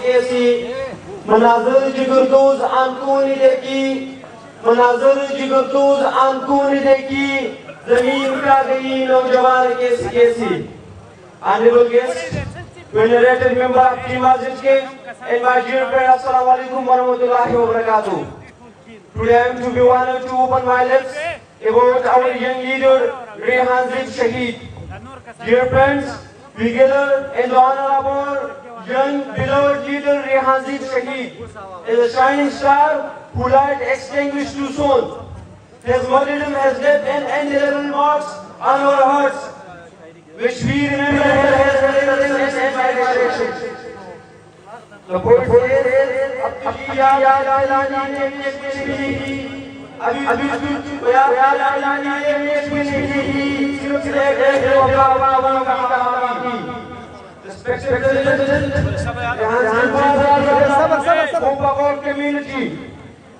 कैसी मनाज़र जिगरदोज़ आंखों ने देखी मनाज़र जिगरदोज़ आंखों ने देखी ज़मीन का गई नौजवान कैसी कैसी Honorable guests, venerated member of Team Azizke and my dear friend, Assalamu alaikum wa rahmatullahi wa barakatuh. Today I am to be honored to open my lips about our young leader, Rehan Zib Shaheed. Dear friends, we gather in the honor of our young beloved leader, Rehan Zib Shaheed, as a shining star who light extinguished too soon. His martyrdom has left an indelible marks on our hearts, which we remember as relevance and direction. The poet says, "Abdi ya lalani neshmini, abdi ya lalani neshmini, respected President, Rehan community.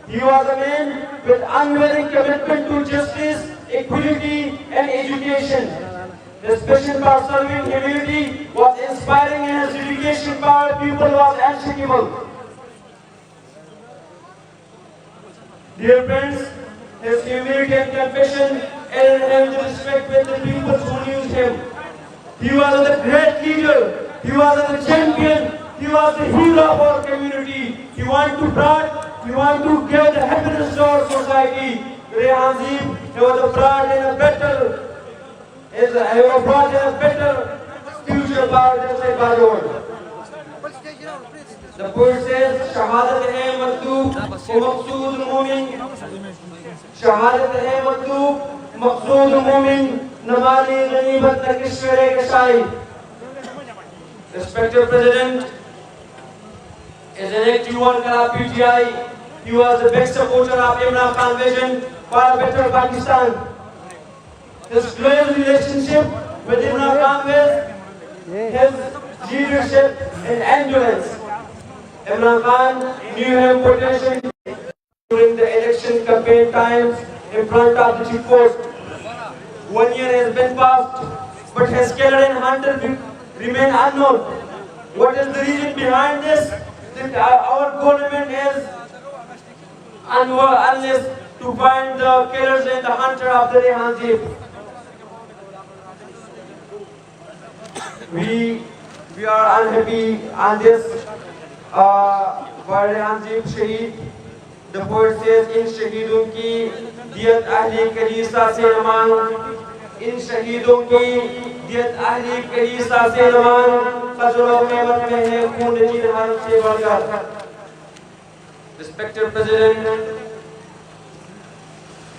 He was a man with unwavering commitment to justice, equality, and education. His passion for serving humanity was inspiring and his dedication for our people was unshakable. Dear friends, his humility and compassion and his respect with the people who knew him. He was a great leader. He was a champion. He was the hero of our community. He wanted to give the happiness to our society. Rehan Zib, he was a pride and a better future power than say Bajor. The poet says, Shahadat hai matlub, maqsood mu'min. Shahadat hai matlub, maqsood mu'min. Namali ghanibat na kishware kashai. Respected President, as an ACT-1 Kala PTI, he was the best supporter of Imran Khan vision for a better Pakistan. His close relationship with Imran Khan with his leadership and endurance. Imran Khan knew him potentially during the election campaign times in front of the chief post. 1 year has been passed, but his killer and hunter remain unknown. What is the reason behind this? That our government is unless to find the killers and the hunter of the Rehan Zib. We are unhappy on this for Rehan Zib Shaheed. The poet says, in Shaheedon ki diyat ahli kalisa se aman, in Shaheedon ki diyat ahli kalisa se aman, fajro qiymat mein hai khoon jihad se badhkar. Respected President,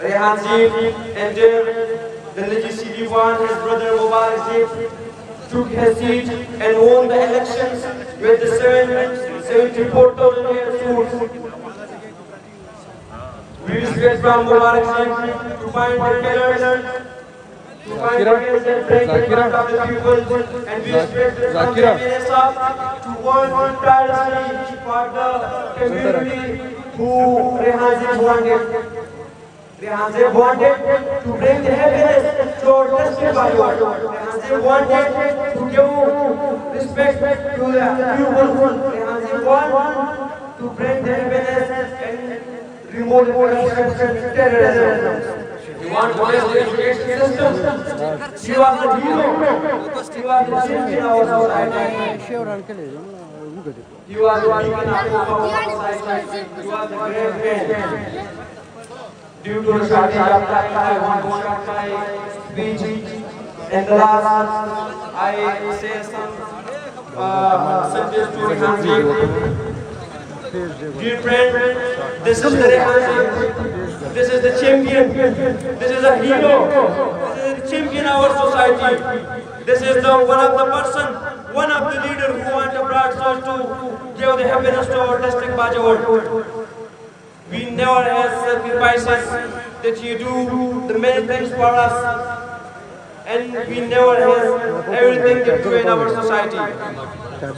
Rehan Zib entered the legislative one, his brother Mubarak Zib took his seat and won the elections with the 74,000 votes. We request from Mubarak Zib to find the killers, to find the killers and break the front of the people, and we request from the MNSF to work tirelessly for the community who Rehan Zib wanted. Rehan Zib wanted to bring the happiness to our district Bajor. Rehan Zib wanted to give respect to the people. Rehan Zib wanted to bring the happiness and remove the corruption and terrorism. He wanted to raise the education system. He was the hero. He was the champion of our society. He was the beacon of our society. He was the great man. Due to the shortage of time, I want to short my speech. And the last, I say some sentences to Rehan Zib. Dear friend, this is the Rehan Zib. This is the champion. This is a hero. This is the champion of our society. This is one of the person, one of the leader who want a broad source to give the happiness to our district Bajor. We never have sacrifices that you do the many things for us, and we never have everything that you do in our society. And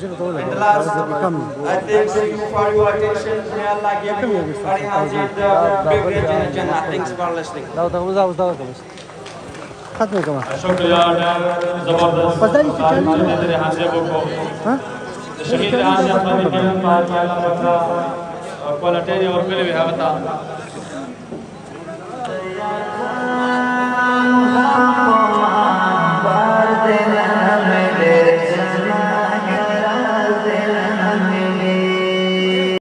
the last, I thank you for your attention. May Allah give you Rehan Zib the big range in Jannah. Thanks for listening. शुक्रिया जबरदस्त शहीद आज आसमानी मिलन पार किया अल्लाह पकड़ा और कोलटेरी और पहले भी हावता